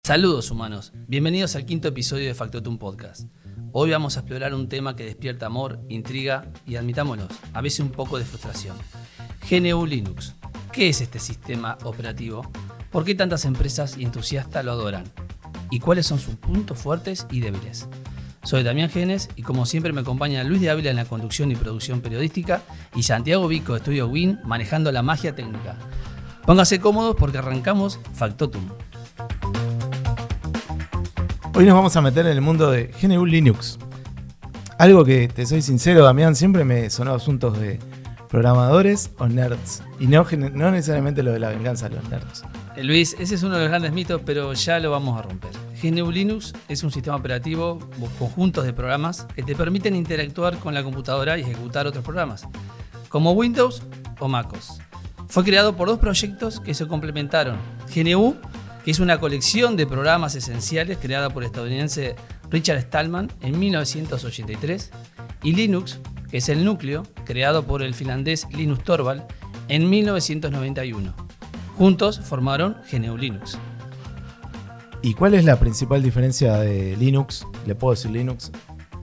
Saludos humanos, bienvenidos al quinto episodio de Factotum Podcast. Hoy vamos a explorar un tema que despierta amor, intriga y, admitámonos, a veces un poco de frustración. GNU Linux. ¿Qué es este sistema operativo? ¿Por qué tantas empresas y entusiastas lo adoran? ¿Y cuáles son sus puntos fuertes y débiles? Soy Damián Genes y como siempre me acompaña Luis de Ávila en la conducción y producción periodística y Santiago Vico de Estudio Win manejando la magia técnica. Pónganse cómodos porque arrancamos Factotum. Hoy nos vamos a meter en el mundo de GNU Linux. Algo que, te soy sincero, Damián, siempre me sonó asuntos de programadores o nerds. Y no necesariamente lo de la venganza de los nerds. Luis, ese es uno de los grandes mitos, pero ya lo vamos a romper. GNU Linux es un sistema operativo, conjuntos de programas que te permiten interactuar con la computadora y ejecutar otros programas, como Windows o MacOS. Fue creado por dos proyectos que se complementaron. GNU, que es una colección de programas esenciales creada por el estadounidense Richard Stallman en 1983, y Linux, que es el núcleo, creado por el finlandés Linus Torvald en 1991. Juntos formaron GNU Linux. ¿Y cuál es la principal diferencia de Linux? ¿Le puedo decir Linux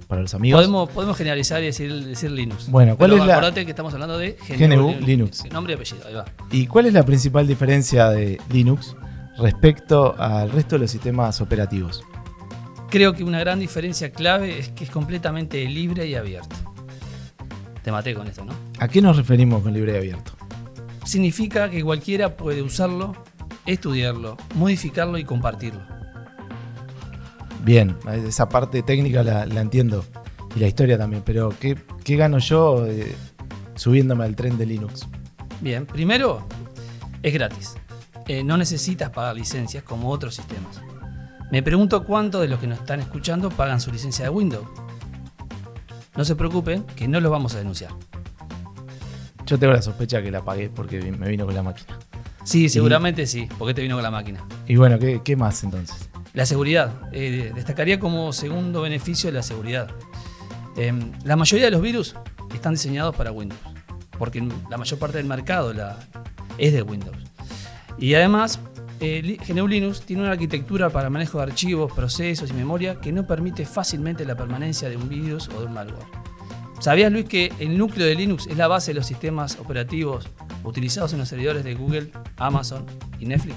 para los amigos? Podemos generalizar y decir Linux. Bueno, ¿cuál es acordate que estamos hablando de GNU Linux. Nombre y apellido, ahí va. ¿Y cuál es la principal diferencia de Linux respecto al resto de los sistemas operativos? Creo que una gran diferencia clave es que es completamente libre y abierto. Te maté con esto, ¿no? ¿A qué nos referimos con libre y abierto? Significa que cualquiera puede usarlo, estudiarlo, modificarlo y compartirlo. Bien, esa parte técnica la entiendo y la historia también, pero ¿qué gano yo subiéndome al tren de Linux? Bien, primero, es gratis. No necesitas pagar licencias como otros sistemas. Me pregunto cuántos de los que nos están escuchando pagan su licencia de Windows. No se preocupen, que no los vamos a denunciar. Yo tengo la sospecha que la pagué porque me vino con la máquina. Sí, seguramente sí, porque te vino con la máquina. Y bueno, ¿qué más entonces? La seguridad. Destacaría como segundo beneficio la seguridad. La mayoría de los virus están diseñados para Windows, porque la mayor parte del mercado es de Windows. Y además, GNU Linux tiene una arquitectura para manejo de archivos, procesos y memoria que no permite fácilmente la permanencia de un virus o de un malware. ¿Sabías, Luis, que el núcleo de Linux es la base de los sistemas operativos utilizados en los servidores de Google, Amazon y Netflix?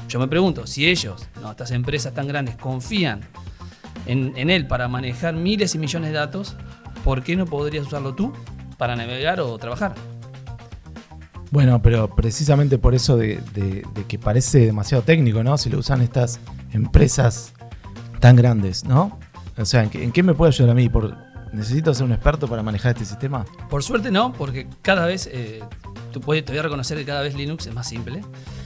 Yo me pregunto, si ellos, estas empresas tan grandes, confían en él para manejar miles y millones de datos, ¿por qué no podrías usarlo tú para navegar o trabajar? Bueno, pero precisamente por eso de que parece demasiado técnico, ¿no? Si lo usan estas empresas tan grandes, ¿no? O sea, ¿en qué me puede ayudar a mí? ¿Necesito ser un experto para manejar este sistema? Por suerte no, porque cada vez, te voy a reconocer que cada vez Linux es más simple.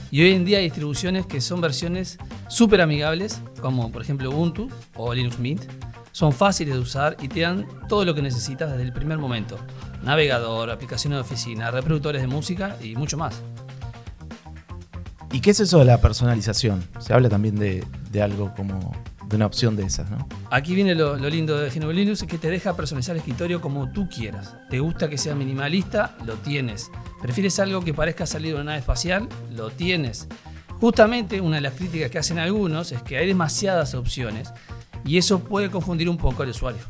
Y hoy en día hay distribuciones que son versiones súper amigables, como por ejemplo Ubuntu o Linux Mint. Son fáciles de usar y te dan todo lo que necesitas desde el primer momento. Navegador, aplicaciones de oficina, reproductores de música y mucho más. ¿Y qué es eso de la personalización? Se habla también de algo como de una opción de esas, ¿no? Aquí viene lo lindo de GNU Linux, que te deja personalizar el escritorio como tú quieras. ¿Te gusta que sea minimalista? Lo tienes. ¿Prefieres algo que parezca salir de una nave espacial? Lo tienes. Justamente una de las críticas que hacen algunos es que hay demasiadas opciones y eso puede confundir un poco al usuario.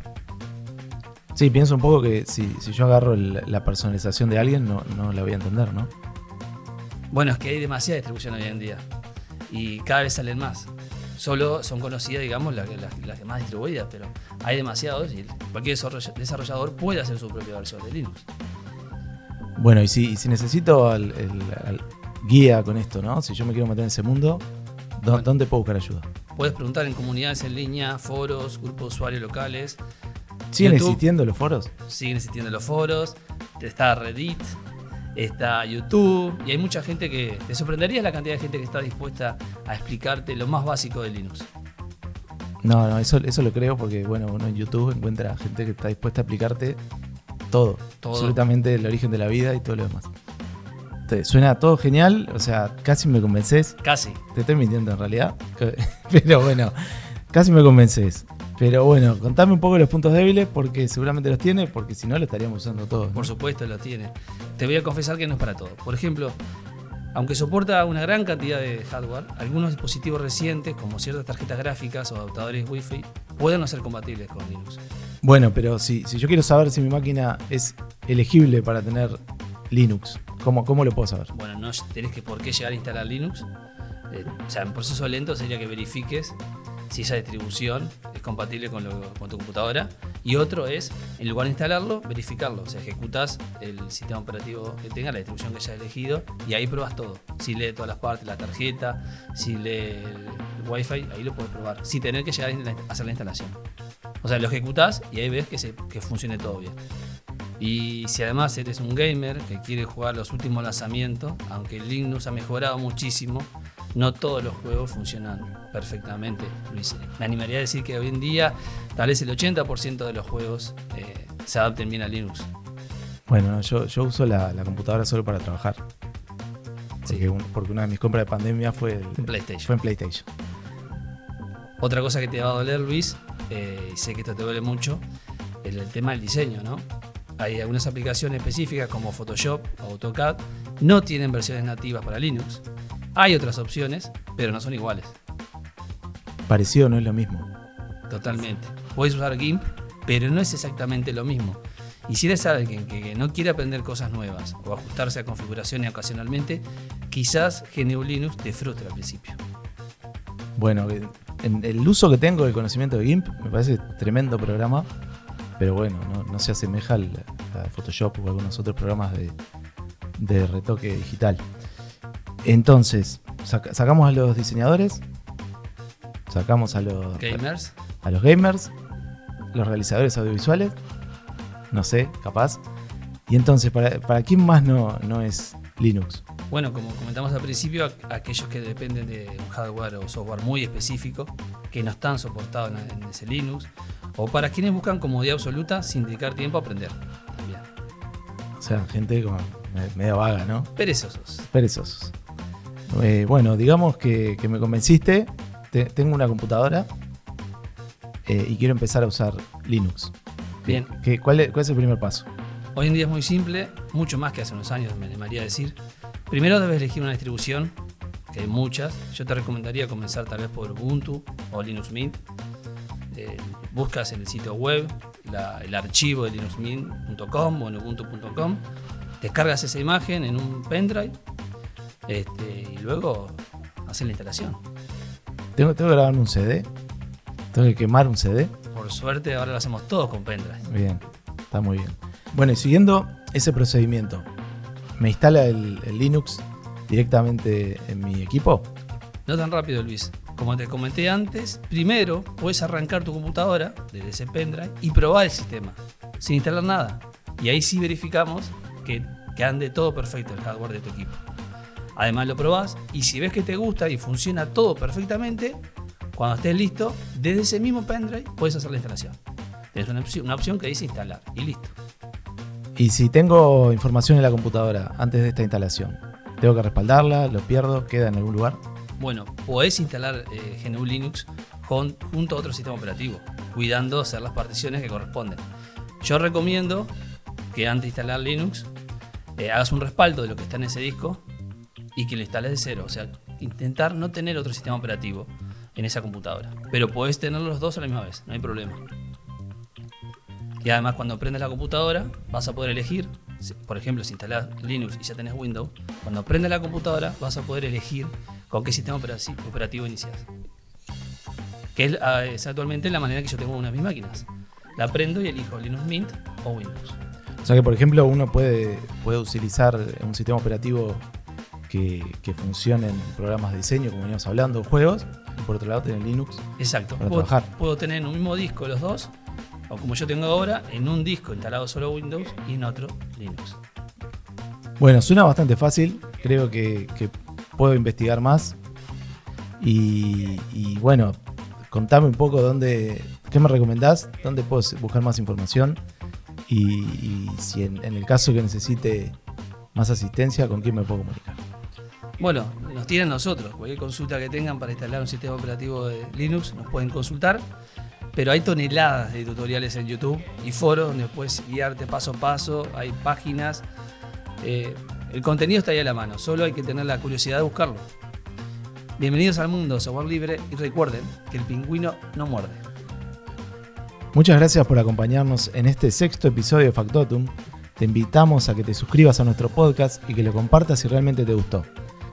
Sí, pienso un poco que si yo agarro la personalización de alguien no la voy a entender, ¿no? Bueno, es que hay demasiada distribución hoy en día y cada vez salen más. Solo son conocidas, digamos, las más distribuidas, pero hay demasiados y cualquier desarrollador puede hacer su propia versión de Linux. Bueno, y si necesito al guía con esto, ¿no? Si yo me quiero meter en ese mundo, ¿dónde puedo buscar ayuda? Puedes preguntar en comunidades en línea, foros, grupos de usuarios locales. ¿Siguen existiendo los foros? Siguen existiendo los foros. Está Reddit, está YouTube y hay mucha gente que te sorprendería la cantidad de gente que está dispuesta a explicarte lo más básico de Linux. No, eso lo creo porque uno en YouTube encuentra gente que está dispuesta a explicarte todo, absolutamente el origen de la vida y todo lo demás. Suena todo genial, o sea, casi me convences. Casi. Te estoy mintiendo en realidad, pero bueno, casi me convences. Pero bueno, contame un poco los puntos débiles porque seguramente los tiene, porque si no lo estaríamos usando todos, ¿no? Por supuesto los tiene. Te voy a confesar que no es para todo. Por ejemplo, Aunque soporta una gran cantidad de hardware, algunos dispositivos recientes, como ciertas tarjetas gráficas o adaptadores Wi-Fi, pueden no ser compatibles con Linux. Bueno, pero si yo quiero saber si mi máquina es elegible para tener Linux, ¿cómo lo puedo saber? Bueno, no tenés que por qué llegar a instalar Linux. O sea, un proceso lento sería que verifiques si esa distribución es compatible con tu computadora. Y otro es, en lugar de instalarlo, verificarlo. O sea, ejecutás el sistema operativo que tenga, la distribución que hayas elegido, y ahí probas todo. Si lee todas las partes, la tarjeta, si lee el Wi-Fi, ahí lo puedes probar, sin tener que llegar a hacer la instalación. O sea, lo ejecutás y ahí ves que funcione todo bien. Y si además eres un gamer que quiere jugar los últimos lanzamientos, aunque Linux ha mejorado muchísimo, no todos los juegos funcionan perfectamente, Luis. Me animaría a decir que hoy en día tal vez el 80% de los juegos se adapten bien a Linux. Bueno, no, yo uso la computadora solo para trabajar. Porque una de mis compras de pandemia fue en PlayStation. Otra cosa que te va a doler, Luis, sé que esto te duele mucho, es el tema del diseño, ¿no? Hay algunas aplicaciones específicas como Photoshop o AutoCAD, no tienen versiones nativas para Linux. Hay otras opciones, pero no son iguales. Parecido no es lo mismo. Totalmente. Puedes usar GIMP, pero no es exactamente lo mismo. Y si eres alguien que no quiere aprender cosas nuevas o ajustarse a configuraciones ocasionalmente, quizás GNU Linux te frustre al principio. Bueno, en el uso que tengo del conocimiento de GIMP me parece tremendo programa, pero bueno, no se asemeja a Photoshop o algunos otros programas de retoque digital. Entonces, sacamos a los diseñadores, sacamos a los gamers, los realizadores audiovisuales, no sé, capaz. Y entonces, ¿para quién más no es Linux? Bueno, como comentamos al principio, aquellos que dependen de un hardware o software muy específico, que no están soportados en ese Linux, o para quienes buscan comodidad absoluta sin dedicar tiempo a aprender también. O sea, gente como medio vaga, ¿no? Perezosos. Bueno, digamos que me convenciste. Tengo una computadora y quiero empezar a usar Linux. Bien. ¿Cuál es el primer paso? Hoy en día es muy simple, mucho más que hace unos años, me animaría a decir. Primero debes elegir una distribución, que hay muchas. Yo te recomendaría comenzar tal vez por Ubuntu o Linux Mint. Buscas en el sitio web el archivo de linuxmint.com o en ubuntu.com. Descargas esa imagen en un pendrive y luego haces la instalación. ¿Tengo que grabarme un CD? ¿Tengo que quemar un CD? Por suerte ahora lo hacemos todos con pendrive. Bien, está muy bien. Bueno, y siguiendo ese procedimiento, ¿me instala el Linux directamente en mi equipo? No tan rápido, Luis. Como te comenté antes, primero puedes arrancar tu computadora desde ese pendrive y probar el sistema, sin instalar nada. Y ahí sí verificamos que ande todo perfecto el hardware de tu equipo. Además lo probás y si ves que te gusta y funciona todo perfectamente, cuando estés listo, desde ese mismo pendrive puedes hacer la instalación. Tienes una opción que dice instalar y listo. Y si tengo información en la computadora antes de esta instalación, ¿tengo que respaldarla? ¿Lo pierdo? ¿Queda en algún lugar? Bueno, podés instalar GNU Linux junto a otro sistema operativo, cuidando hacer las particiones que corresponden. Yo recomiendo que antes de instalar Linux hagas un respaldo de lo que está en ese disco y que lo instales de cero. O sea, intentar no tener otro sistema operativo en esa computadora. Pero podés tener los dos a la misma vez, no hay problema. Y además cuando prendas la computadora vas a poder elegir, por ejemplo, si instalás Linux y ya tenés Windows, cuando prendas la computadora vas a poder elegir con qué sistema operativo inicias. Que es actualmente la manera que yo tengo una de mis máquinas. La prendo y elijo Linux Mint o Windows. O sea que, por ejemplo, uno puede utilizar un sistema operativo que funcione en programas de diseño, como veníamos hablando, juegos, y por otro lado tener Linux. Exacto. Para trabajar. Puedo tener en un mismo disco los dos, o como yo tengo ahora, en un disco instalado solo Windows y en otro Linux. Bueno, suena bastante fácil. Creo que puedo investigar más. Y bueno, contame un poco qué me recomendás, dónde puedo buscar más información y si en el caso que necesite más asistencia, ¿con quién me puedo comunicar? Bueno, nos tienen nosotros. Cualquier consulta que tengan para instalar un sistema operativo de Linux nos pueden consultar. Pero hay toneladas de tutoriales en YouTube y foros donde puedes guiarte paso a paso. Hay páginas. El contenido está ahí a la mano, solo hay que tener la curiosidad de buscarlo. Bienvenidos al mundo de software libre y recuerden que el pingüino no muerde. Muchas gracias por acompañarnos en este 6º episodio de Factotum. Te invitamos a que te suscribas a nuestro podcast y que lo compartas si realmente te gustó.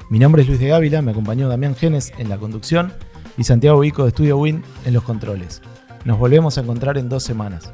Mi nombre es Luis de Ávila, me acompañó Damián Genes en la conducción y Santiago Vico de Estudio Win en los controles. Nos volvemos a encontrar en 2 semanas.